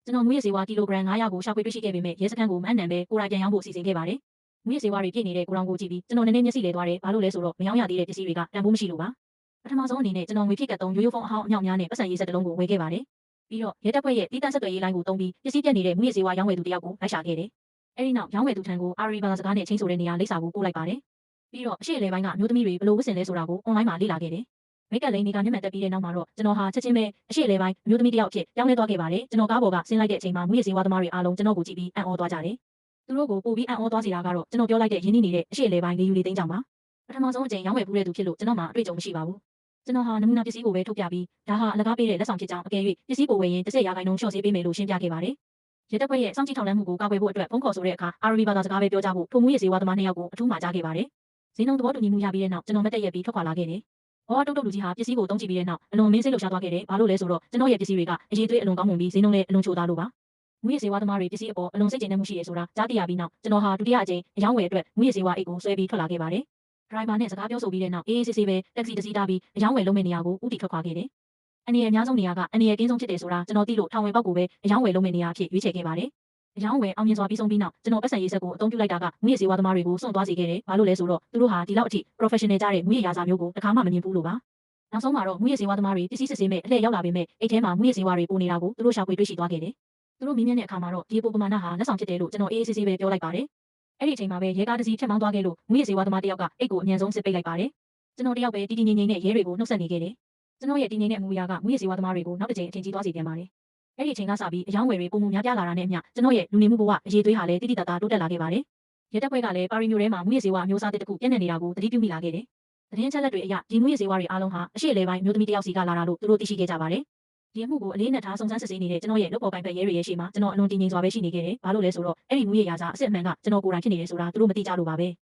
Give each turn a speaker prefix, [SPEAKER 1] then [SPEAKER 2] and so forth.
[SPEAKER 1] ကျွန်တော်မူရစေဝါကီလိုဂရမ်900ကိုရှာဖွေတွေ့ရှိခဲ့ပေမဲ့ရဲစခန်းကိုမအနံပဲကိုယ်တိုင်ပြန်ရောင်းဖို့စီစဉ်ခဲ့ပါတယ်။မူရစေဝါတွေပြည့်နေတဲ့ကိုရောင်ကိုကြည့်ပြီးကျွန်တော်နည်းနည်းမျက်စိလဲသွားတယ်။ဘာလို့လဲဆိုတော့မရောင်းရသေးတဲ့ပစ္စည်းတွေကတန်ဖိုးမရှိလို့ပါ။ပထမဆုံးအနေနဲ့ကျွန်တော်ငွေဖြစ်ကတ်သုံးရိုးရိုးဖုန်းအဟောင်းအမြောက်များနဲ့ပတ်စံရေးဆက်တစ်လုံးကိုဝယ်ခဲ့ပါတယ်။ပြီးတော့ရဲတပ်ဖွဲ့ရဲ့တီးတန့်ဆက်သွယ်ရေးလိုင်းကိုတုံးပြီးပစ္စည်းပြတ်နေတဲ့မူရစေဝါရောင်းဝယ်သူတယောက်ကိုလိုက်ရှာခဲ့တယ်။အဲဒီနောက်ရောင်းဝယ်သူထံကိုအာရီဘာသာစကားနဲ့ချင်းဆိုတဲ့နေရာလိပ်စာကိုပို့လိုက်ပါတယ်။ပြီးတော့အရှိအလဲပိုင်းကမျိုးသမီးတွေဘလို့ဝတ်ဆင်လဲဆိုတာကိုအွန်လိုင်းမှာလေ့လာခဲ့တယ်။မိတ်ကလိန်တွေကညမှန်တက်ပြီးတဲ့နောက်မှာတော့ကျွန်တော်ဟာချက်ချင်းပဲအရှိအလဲပိုင်းမျိုးသမီးတယောက်အဖြစ်ပြောင်းလဲသွားခဲ့ပါတယ်။ကျွန်တော်ကားပေါ်ကဆင်းလိုက်တဲ့အချိန်မှာမူရစေဝါသမားတွေအားလုံးကျွန်တော်ကိုကြည့်ပြီးအံ့ဩသွားကြတယ်။သူတို့ကိုပို့ပြီးအံ့ဩသွားစေတာကတော့ကျွန်တော်ပြောလိုက်တဲ့ရင်းနှီးနေတဲ့အရှိအလဲပိုင်းလေးယူလေးသိန်းကြောင့်ပါ။ပထမဆုံးအကြိမ်ရောင်းဝယ်ပူးတဲ့သူဖြစ်လို့ကျွန်တော်မှအတွေ့အကြုံမရှိပါဘူး။ကျွန်တော်ဟာနမူနာပစ္စည်းကိုပဲထုတ်ပြပြီးဒါဟာအလကားပေးတဲ့လက်ဆောင်ဖြစ်ကြောင်းအကယ်၍ပစ္စည်းကိုဝယ်ရင်10%လျှော့ဈေးပေးမယ်လို့ရှင်းပြခဲ့ပါတယ်။ရဲတပ်ဖွဲ့ရဲ့စောင့်ကြည့်ထောက်လှမ်းမှုကိုကာကွယ်ဖို့အတွက်ဖုန်းခေါ်ဆိုတဲ့အခါအာရီဘာသာစကားပဲပြောကြဖို့ထိုမူရစေဝါသမား2ယောက်ကိုအထူးမှာကြားခဲ့ပါတယ်။ဈေးနှုန်းသဘောတူညီမှုရပြီးတဲ့နောက်ကျွန်တော်မတက်ရက်ပြီးထွက်ခွာလာခဲ့တယ်။ဘောတုတ်တုတ်လူကြီးဟာပစ္စည်းကိုတုံးကြည့်ပြီးတဲ့နောက်အလွန်မင်းစိတ်လှုပ်ရှားသွားခဲ့တယ်။ဘာလို့လဲဆိုတော့ကျွန်တော်ရဲ့ပစ္စည်းတွေကအရေးသွေးအလွန်ကောင်းမွန်ပြီးဈေးနှုန်းလည်းအလွန်ချိုသားလို့ပါ။မူရစေဝါသမားတွေပစ္စည်းအပေါ်အလွန်စိတ်ကျေနပ်မှုရှိရဆိုတာကြားသိရပြီးနောက်ကျွန်တော်ဟာဒုတိယအကြိမ်အယောင်းဝယ်အတွက်မူရစေဝါအိတ်ကိုဆွဲပြီးထွက်လာခဲ့ပါတယ်။ဒရိုင်ဘာနဲ့စကားပြောဆိုပြီးတဲ့နောက်အေးအေးဆေးဆေးပဲတက္ကစီတစ်စီးထားပြီးအယောင်းဝယ်လုံးမဲ့နေရာကိုဦးတည်ထွက်ခွာခဲ့တယ်။အနေရအများဆုံးနေရာကအအနေရကင်းဆုံးဖြစ်တယ်ဆိုတာကျွန်တော်သိလို့ထောင်ဝယ်ပေါက်ကိုပဲအယောင်းဝယ်လုံးမဲ့နေရာအဖြစ်ရွေးချယ်ခဲ့ပါတယ်။အယောင်းဝယ်အောင်မြင်စွာပြီးဆုံးပြီးနောက်ကျွန်တော်ပတ်စံရေးဆက်ကိုအသုံးပြုလိုက်တာကမူရစေဝါသမားတွေကိုစွန့်သွားစေခဲ့တယ်။ဘာလို့လဲဆိုတော့သူတို့ဟာဒီလောက်အထိ professional ကြတဲ့မူရရာဇာမျိုးကိုတစ်ခါမှမမြင်ဘူးလို့ပါ။နောက်ဆုံးမှာတော့မူရစေဝါသမားတွေပစ္စည်းစစ်ဆေးမဲ့အလှည့်ရောက်လာပေမဲ့အိတ်ထဲမှာမူရစေဝါတွေပိုနေတာကိုသူတို့ရှာဖွေတွေ့ရှိသွားခဲ့တယ်။သူတို့မြင်မြင်တဲ့အခါမှာတော့ဒီပိုပမာဏဟာလက်ဆောင်ဖြစ်တယ်လို့ကျွန်တော်အေးအေးဆေးဆေးပဲပြောလိုက်ပါတယ်။အဲ့ဒီအချိန်မှာပဲရဲကားတစ်စီးဖြတ်မောင်းသွားခဲ့လို့မူရစေဝါသမားတစ်ယောက်ကအိတ်ကိုအမြန်ဆုံးစစ်ပိတ်လိုက်ပါတယ်။ကျွန်တော်တယောက်ပဲတီတီငိမ့်ငိမ့်နဲ့ရဲတွေကိုနှုတ်ဆက်နေခဲ့တယ်။ကျွန်တော်ရဲ့တီငိမ့်တဲ့မူအရာကမူရစေဝါသမားတွေကိုနောက်တစ်ချိန်အထင်ကြီးသွားစေပြန်ပါတယ်။အဲ့ဒီအချိန်ကစပြီးအယောင်းဝယ်တွေပုံမှုများပြားလာတာနဲ့အမျှကျွန်တော်ရဲ့လူနေမှုဘဝအရေးသွေးဟာလည်းတိတိတတ်တာတိုးတက်လာခဲ့ပါတယ်။ရဲတပ်ဖွဲ့ကလည်းပါရီမျိုးထဲမှာမူရစေဝါအမျိုးအစားတစ်ခုပြည့်နေနေတာကိုသတိပြုမိလာခဲ့တယ်။သတင်းချက်လက်တွေအရဒီမူရစေဝါတွေအားလုံးဟာအရှိအလဲပိုင်းမျိုးသမီးတစ်ယောက်စီကလာတာလို့သူတို့သိရှိခဲ့ကြပါတယ်။ဒီအမှုကိုအလေးနက်ထားစုံစမ်းစစ်ဆေးနေတဲ့ကျွန်တော်ရဲ့လုပ်ပေါ်ကိုင်ဖက်ရဲတွေရဲ့ရှေ့မှာကျွန်တော်အလွန်တည်ငြိမ်စွာပဲရှိနေခဲ့တယ်။ဘာလို့လဲဆိုတော့အဲ့ဒီမူရရာဇာအစ်စ်အမှန်ကကျွန်တော်ကိုယ်တိုင်ဖြစ်နေတယ်ဆိုတာသူတို့မသိကြလို့ပါပဲ။